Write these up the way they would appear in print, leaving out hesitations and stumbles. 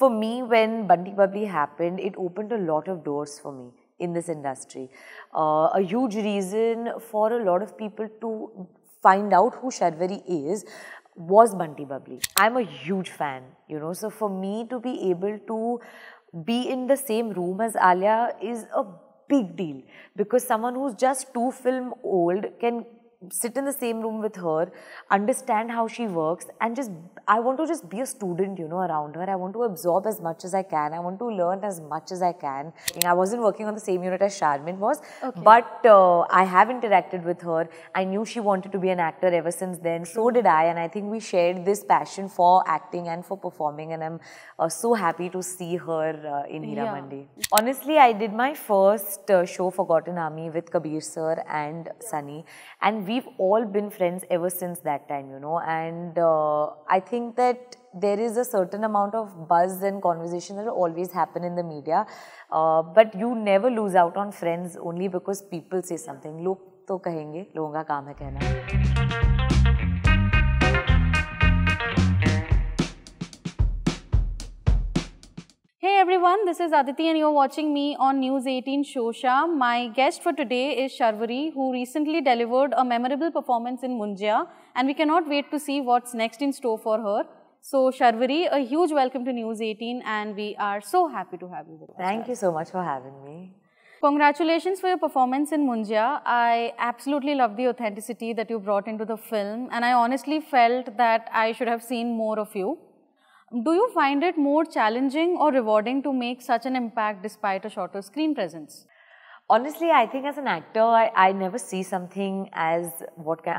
For me, when Bunty Bubbly happened, it opened a lot of doors for me in this industry. A huge reason for a lot of people to find out who Sharvari is was Bunty Bubbly. I'm a huge fan, so for me to be able to be in the same room as Alia is a big deal, because someone who's just 2 film old can sit in the same room with her, understand how she works, and I want to just be a student, around her. I want to absorb as much as I can. I want to learn as much as I can. I wasn't working on the same unit as Charmin was, but I have interacted with her. I knew she wanted to be an actor ever since then. So did I, and I think we shared this passion for acting and for performing, and I'm so happy to see her in Heera Mandi. Honestly, I did my first show, Forgotten Army, with Kabir sir and Sunny, and we've all been friends ever since that time, and I think that there is a certain amount of buzz and conversation that will always happen in the media, but you never lose out on friends only because people say something. Log to kahenge, logon ka kaam hai कहना. Hey everyone, this is Aditi and you're watching me on News 18 Shosha. My guest for today is Sharvari, who recently delivered a memorable performance in Munjya, and we cannot wait to see what's next in store for her. So Sharvari, a huge welcome to News 18, and we are so happy to have you with us. Thank you so much for having me. Congratulations for your performance in Munjya. I absolutely love the authenticity that you brought into the film, and I honestly felt that I should have seen more of you. Do you find it more challenging or rewarding to make such an impact despite a shorter screen presence? Honestly, I think as an actor, I never see something as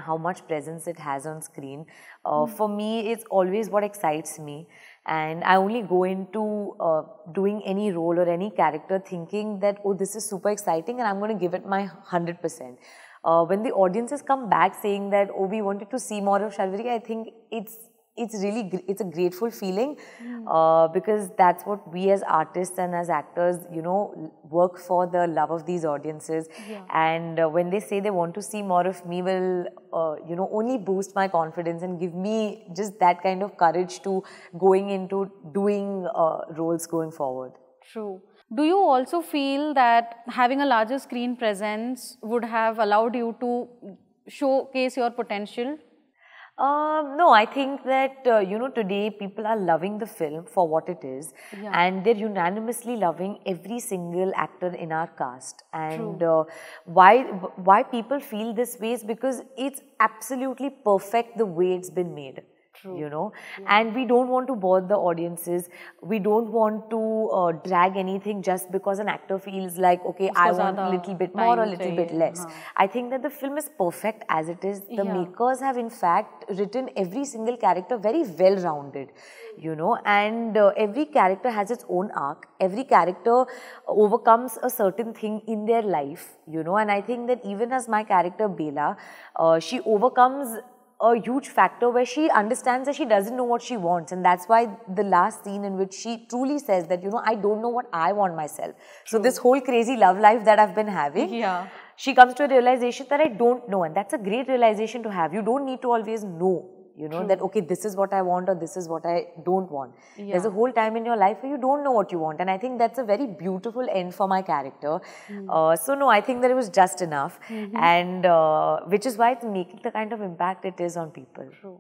how much presence it has on screen. For me, it's always what excites me. And I only go into doing any role or any character thinking that, oh, this is super exciting and I'm going to give it my 100%. When the audiences come back saying that, oh, we wanted to see more of Sharvari, I think it's a grateful feeling, because that's what we as artists and as actors, work for, the love of these audiences. And when they say they want to see more of me, will, only boost my confidence and give me just that kind of courage to going into doing roles going forward. True. Do you also feel that having a larger screen presence would have allowed you to showcase your potential? No, I think that, today people are loving the film for what it is, and they're unanimously loving every single actor in our cast. And why people feel this way is because it's absolutely perfect the way it's been made. And we don't want to bother the audiences. We don't want to drag anything just because an actor feels like, okay, I want a little bit more or a little bit less. I think that the film is perfect as it is. The makers have in fact written every single character very well rounded, and every character has its own arc. Every character overcomes a certain thing in their life, and I think that even as my character Bela, she overcomes a huge factor where she understands that she doesn't know what she wants, and that's why the last scene in which she truly says that, I don't know what I want myself. So this whole crazy love life that I've been having, she comes to a realization that I don't know, and that's a great realization to have. You don't need to always know, that, okay, this is what I want or this is what I don't want. There's a whole time in your life where you don't know what you want, and I think that's a very beautiful end for my character. So no, I think that it was just enough, and which is why it's making the kind of impact it is on people. True.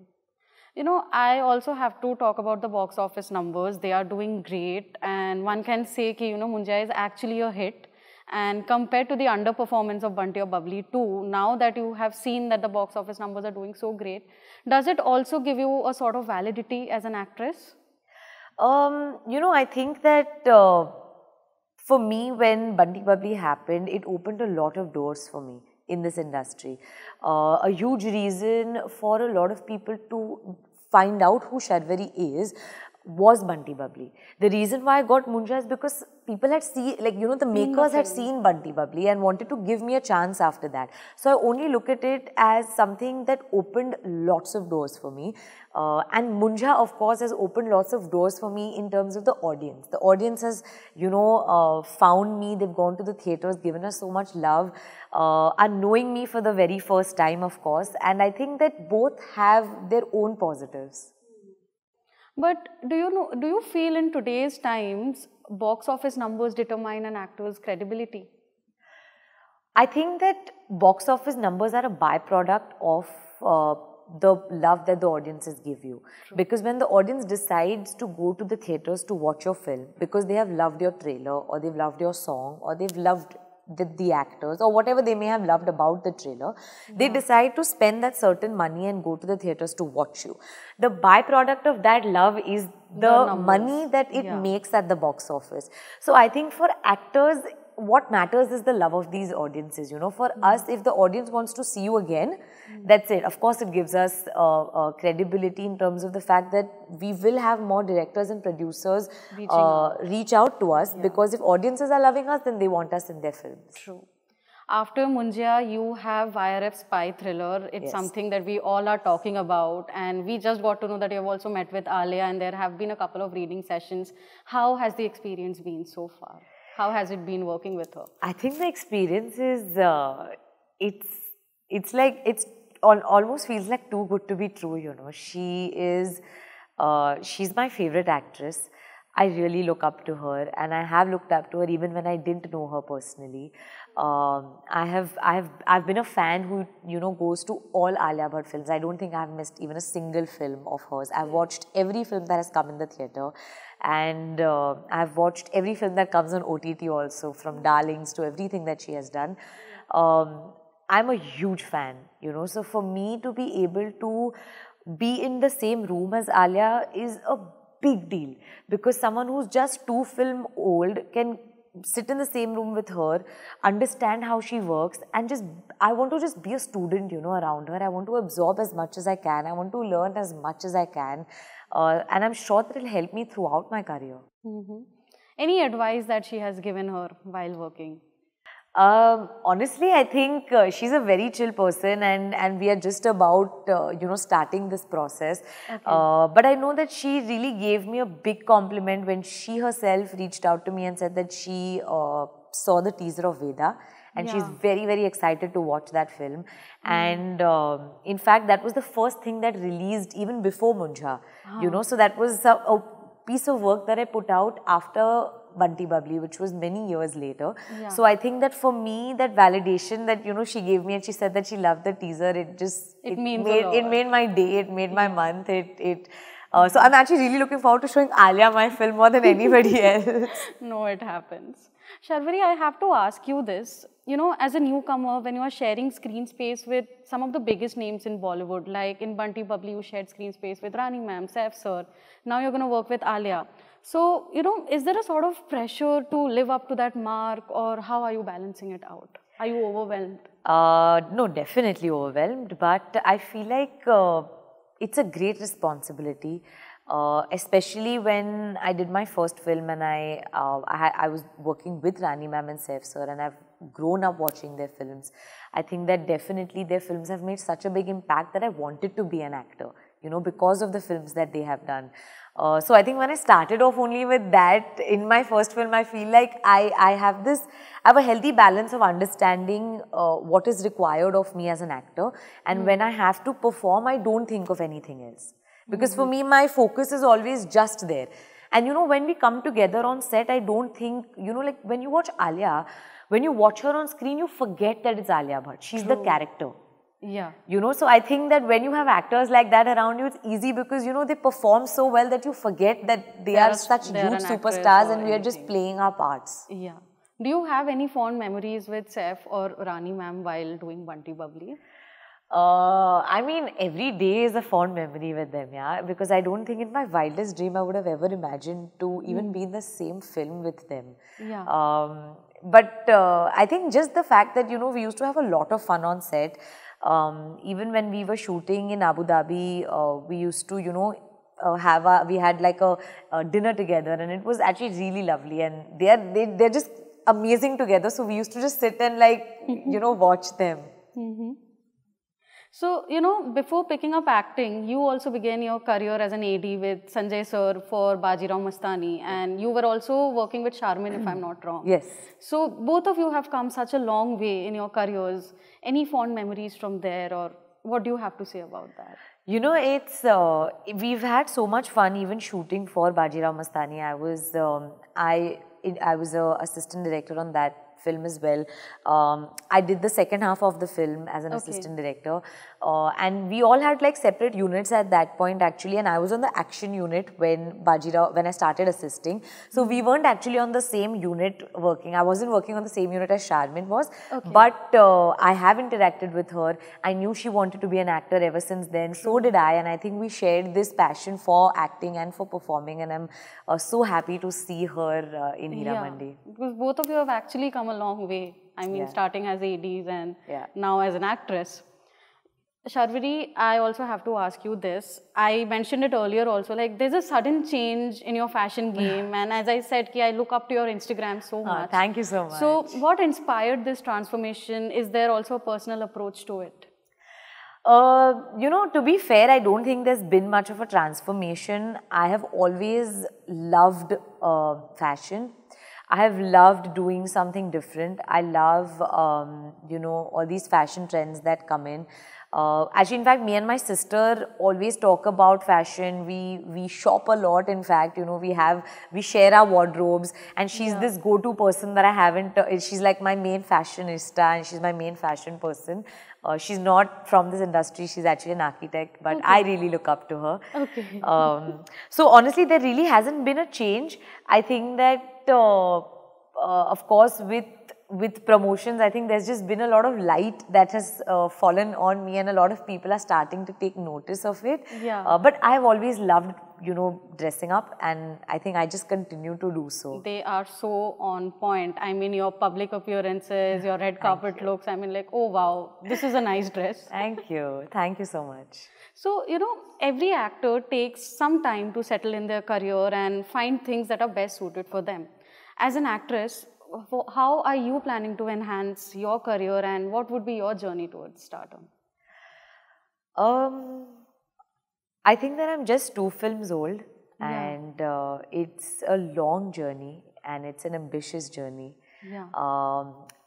I also have to talk about the box office numbers. They are doing great, and one can say that, Munjya is actually a hit. And compared to the underperformance of Bunty or Bubbly 2, now that you have seen that the box office numbers are doing so great, does it also give you a sort of validity as an actress? I think that for me, when Bunty Bubbly happened, it opened a lot of doors for me in this industry. A huge reason for a lot of people to find out who Sharvari is was Bunty Bubbly. The reason why I got Munjya is because people had seen, the makers had seen Bunty Bubbly and wanted to give me a chance after that. So I only look at it as something that opened lots of doors for me. And Munjya, of course, has opened lots of doors for me in terms of the audience. The audience has, found me. They've gone to the theatres, given us so much love, are knowing me for the very first time, of course. And I think that both have their own positives. But do you feel in today's times, box office numbers determine an actor's credibility? I think that box office numbers are a byproduct of the love that the audiences give you. True. Because when the audience decides to go to the theatres to watch your film because they have loved your trailer or they've loved your song or they've loved the actors or whatever they may have loved about the trailer, they decide to spend that certain money and go to the theatres to watch you. The byproduct of that love is the money that it makes at the box office. So I think for actors, what matters is the love of these audiences. You know, for us, if the audience wants to see you again, that's it. Of course, it gives us credibility in terms of the fact that we will have more directors and producers reach out to us, because if audiences are loving us, then they want us in their films. True. After Munjya, you have YRF Spy Thriller. It's something that we all are talking about, and we just got to know that you have also met with Alia, and there have been a couple of reading sessions. How has the experience been so far? How has it been working with her? I think the experience is, it's like, almost feels like too good to be true, you know. She's my favorite actress. I really look up to her, and I have looked up to her even when I didn't know her personally. I've been a fan who, you know, goes to all Alia Bhatt films. I don't think I've missed even a single film of hers. I've watched every film that has come in the theatre, and I've watched every film that comes on OTT also, from Darlings to everything that she has done. I'm a huge fan, you know, so for me to be able to be in the same room as Alia is a big deal, because someone who's just 2 film old can sit in the same room with her, understand how she works, and I want to just be a student, you know, around her. I want to absorb as much as I can. I want to learn as much as I can. And I'm sure that it'll help me throughout my career. Any advice that she has given her while working? Honestly, I think she's a very chill person, and we are just about, you know, starting this process. But I know that she really gave me a big compliment when she herself reached out to me and said that she saw the teaser of Veda, and she's very, very excited to watch that film. And in fact, that was the first thing that released even before Munjha, you know, so that was a piece of work that I put out after Bunty Bubbly, which was many years later. So I think that for me, that validation that, you know, she gave me, and she said that she loved the teaser, it made my day, it made my month, so I'm actually really looking forward to showing Alia my film more than anybody else. No, it happens. Sharvari, I have to ask you this. You know, as a newcomer, when you are sharing screen space with some of the biggest names in Bollywood, like in Bunty Bubbly, you shared screen space with Rani ma'am, Saif sir. Now you're going to work with Alia. So, you know, is there a sort of pressure to live up to that mark, or how are you balancing it out? Are you overwhelmed? No, definitely overwhelmed, but I feel like it's a great responsibility. Especially when I did my first film, and I was working with Rani ma'am and Saif sir, and I've grown up watching their films. I think that definitely their films have made such a big impact that I wanted to be an actor, you know, because of the films that they have done. So I think when I started off only with that in my first film, I feel like I have a healthy balance of understanding what is required of me as an actor, and when I have to perform, I don't think of anything else. Because for me, my focus is always just there. And you know, when we come together on set, I don't think, you know, like when you watch Alia, when you watch her on screen, you forget that it's Alia Bhatt. She's the character. Yeah. You know, so I think that when you have actors like that around you, it's easy because, you know, they perform so well that you forget that they are such huge superstars and we are just playing our parts. Yeah. Do you have any fond memories with Saif or Rani ma'am while doing Bunty Bubbly? I mean, every day is a fond memory with them, yeah, because I don't think in my wildest dream I would have ever imagined to even be in the same film with them. Yeah. But I think just the fact that, you know, we used to have a lot of fun on set. Even when we were shooting in Abu Dhabi, we used to, you know, we had like a dinner together, and it was actually really lovely, and they're just amazing together. So we used to just sit and like, you know, watch them. So, you know, before picking up acting, you also began your career as an AD with Sanjay sir for Bajirao Mastani, and you were also working with Charmin, if I'm not wrong. Yes. So, both of you have come such a long way in your careers. Any fond memories from there, or what do you have to say about that? You know, we've had so much fun even shooting for Bajirao Mastani. I was a assistant director on that film as well. I did the second half of the film as an assistant director, and we all had like separate units at that point actually. And I was on the action unit when I started assisting. So we weren't actually on the same unit working. I wasn't working on the same unit as Sharmin was, but I have interacted with her. I knew she wanted to be an actor ever since then. So did I, and I think we shared this passion for acting and for performing. And I'm so happy to see her in Heera Mandi. Because both of you have actually come a long way. I mean, starting as ADs and now as an actress. Sharvari, I also have to ask you this. I mentioned it earlier also, like there's a sudden change in your fashion game, and as I said, I look up to your Instagram so much. Thank you so much. So what inspired this transformation? Is there also a personal approach to it? You know, to be fair, I don't think there's been much of a transformation. I have always loved fashion. I have loved doing something different. I love, you know, all these fashion trends that come in. Actually, in fact, me and my sister always talk about fashion. We shop a lot. In fact, you know, we share our wardrobes, and she's this go-to person that I haven't. She's like my main fashionista, and she's my main fashion person. She's not from this industry. She's actually an architect, but I really look up to her. So honestly, there really hasn't been a change. I think that, of course, with promotions, I think there's just been a lot of light that has fallen on me, and a lot of people are starting to take notice of it. But I've always loved, you know, dressing up, and I think I just continue to do so. They are so on point. I mean, your public appearances, your red carpet looks, I mean, like, oh wow, this is a nice dress. Thank you. Thank you so much. So, you know, every actor takes some time to settle in their career and find things that are best suited for them. As an actress, how are you planning to enhance your career, and what would be your journey towards stardom? I think that I'm just 2 films old, and it's a long journey, and it's an ambitious journey.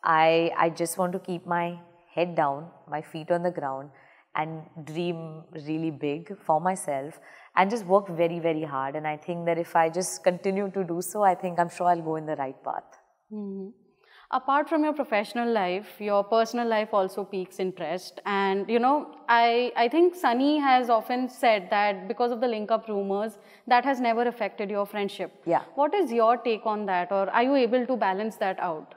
I just want to keep my head down, my feet on the ground, and dream really big for myself, and just work very, very hard. And I think that if I just continue to do so, I'm sure I'll go in the right path. Apart from your professional life, your personal life also piques interest. And you know, I think Sunny has often said that because of the link-up rumors, that has never affected your friendship. What is your take on that, or are you able to balance that out?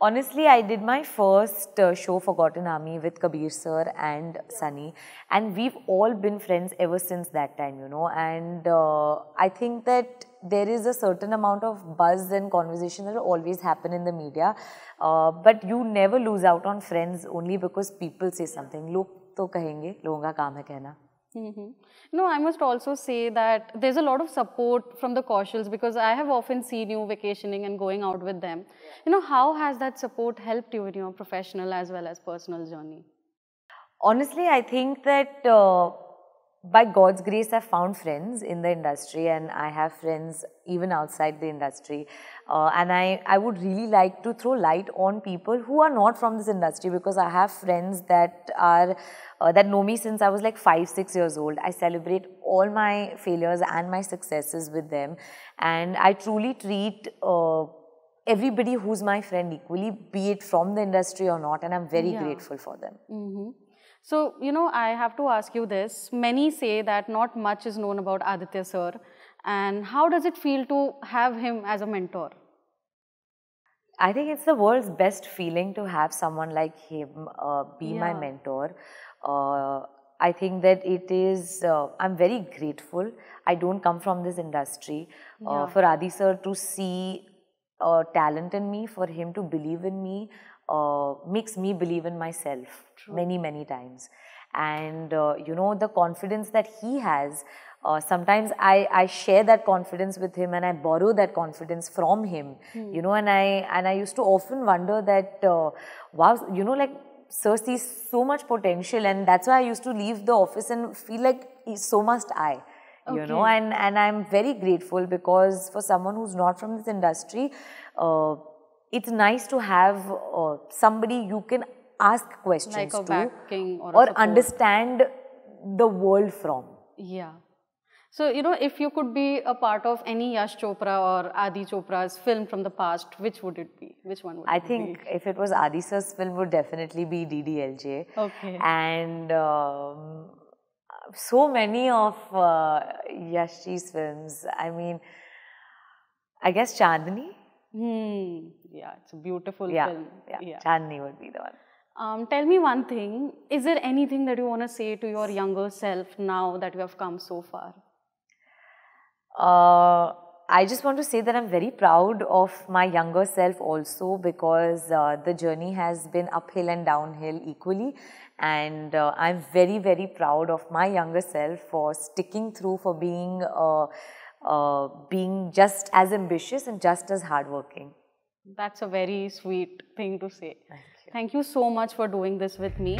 Honestly, I did my first show, Forgotten Army, with Kabir sir and Sunny, and we've all been friends ever since that time, you know. And I think that there is a certain amount of buzz and conversation that will always happen in the media, but you never lose out on friends only because people say something. Log to kahenge, logon ka kaam hai kehna. No, I must also say that there's a lot of support from the Kaushals, because I have often seen you vacationing and going out with them. You know, how has that support helped you in your professional as well as personal journey? Honestly, I think that by God's grace, I've found friends in the industry, and I have friends even outside the industry. And I would really like to throw light on people who are not from this industry, because I have friends that are that know me since I was like 5-6 years old. I celebrate all my failures and my successes with them, and I truly treat everybody who's my friend equally, be it from the industry or not, and I'm very grateful for them. So, you know, I have to ask you this. Many say that not much is known about Aditya sir, and how does it feel to have him as a mentor? I think it's the world's best feeling to have someone like him be my mentor. I think that it is, I'm very grateful. I don't come from this industry. For Adi sir to see talent in me, for him to believe in me, makes me believe in myself many, many times. And you know, the confidence that he has, sometimes I share that confidence with him, and I borrow that confidence from him. You know, and I used to often wonder that, wow, you know, like sir sees so much potential, and that's why I used to leave the office and feel like so must I. You know, and I'm very grateful, because for someone who's not from this industry, it's nice to have somebody you can ask questions like a to, backing or understand the world from. Yeah. So, you know, if you could be a part of any Yash Chopra or Adi Chopra's film from the past, which would it be? Which one would it be? I think if it was Adi sir's film, would definitely be DDLJ. Okay. And so many of Yashji's films. I mean, I guess Chandni. Yeah, it's a beautiful film. Yeah, Chandni would be the one. Tell me one thing. Is there anything that you want to say to your younger self now that you have come so far? I just want to say that I'm very proud of my younger self also, because the journey has been uphill and downhill equally, and I'm very, very proud of my younger self for sticking through, for being just as ambitious and just as hardworking. That's a very sweet thing to say. Thank you. Thank you so much for doing this with me.